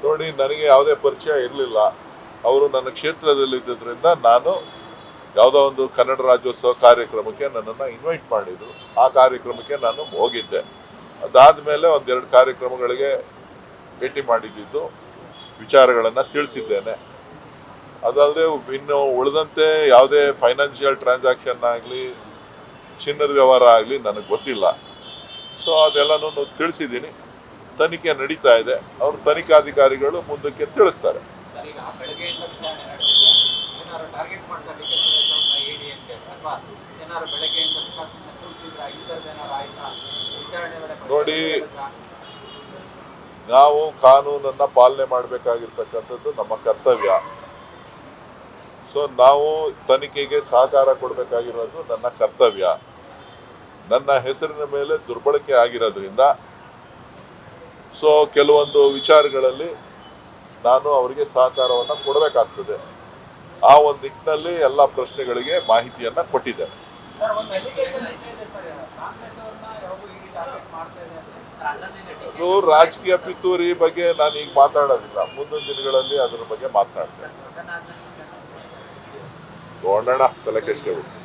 ನೋಡಿ, ನನಗೆ ಯಾವುದೇ ಪರಿಚಯ ಇರಲಿಲ್ಲ. ಅವರು ನನ್ನ ಕ್ಷೇತ್ರದಲ್ಲಿ ಇದ್ದಿದ್ದರಿಂದ ನಾನು ಯಾವುದೋ ಒಂದು ಕನ್ನಡ ರಾಜ್ಯೋತ್ಸವ ಕಾರ್ಯಕ್ರಮಕ್ಕೆ ನನ್ನನ್ನು ಇನ್ವೈಟ್ ಮಾಡಿದ್ರು. ಆ ಕಾರ್ಯಕ್ರಮಕ್ಕೆ ನಾನು ಹೋಗಿದ್ದೆ. ಅದಾದಮೇಲೆ ಒಂದೆರಡು ಕಾರ್ಯಕ್ರಮಗಳಿಗೆ ಭೇಟಿ ಮಾಡಿದ್ದು ವಿಚಾರಗಳನ್ನು ತಿಳಿಸಿದ್ದೇನೆ. ಅದಲ್ಲದೆ ಇನ್ನು ಉಳಿದಂತೆ ಯಾವುದೇ ಫೈನಾನ್ಷಿಯಲ್ ಟ್ರಾನ್ಸಾಕ್ಷನ್ ಆಗಲಿ, ಚಿನ್ನದ ವ್ಯವಹಾರ ಆಗಲಿ ನನಗೆ ಗೊತ್ತಿಲ್ಲ. ಸೊ ಅದೆಲ್ಲನೂ ತಿಳಿಸಿದ್ದೀನಿ. ತನಿಖೆ ನಡೀತಾ ಇದೆ. ಅವರು ತನಿಖಾಧಿಕಾರಿಗಳು ಮುಂದಕ್ಕೆ ತಿಳಿಸ್ತಾರೆ. ನೋಡಿ, ನಾವು ಕಾನೂನನ್ನ ಪಾಲನೆ ಮಾಡಬೇಕಾಗಿರ್ತಕ್ಕಂಥದ್ದು ನಮ್ಮ ಕರ್ತವ್ಯ. ಸೊ ನಾವು ತನಿಖೆಗೆ ಸಹಕಾರ ಕೊಡಬೇಕಾಗಿರೋದು ನನ್ನ ಕರ್ತವ್ಯ. ನನ್ನ ಹೆಸರಿನ ಮೇಲೆ ದುರ್ಬಳಕೆ ಆಗಿರೋದ್ರಿಂದ ಸೊ ಕೆಲವೊಂದು ವಿಚಾರಗಳಲ್ಲಿ ನಾನು ಅವರಿಗೆ ಸಹಕಾರವನ್ನು ಕೊಡಬೇಕಾಗ್ತದೆ. ಆ ಒಂದು ನಿಟ್ಟಿನಲ್ಲಿ ಎಲ್ಲ ಪ್ರಶ್ನೆಗಳಿಗೆ ಮಾಹಿತಿಯನ್ನ ಕೊಟ್ಟಿದ್ದೇನೆ. ಅದು ರಾಜಕೀಯ ಪಿತೂರಿ ಬಗ್ಗೆ ನಾನು ಈಗ ಮಾತಾಡೋದಿಲ್ಲ. ಮುಂದಿನ ದಿನಗಳಲ್ಲಿ ಅದರ ಬಗ್ಗೆ ಮಾತನಾಡ್ತೇನೆ. ನೋಡೋಣ, ತಲೆ ಕೆಡಿಸ್ಕೋಬೇಕು.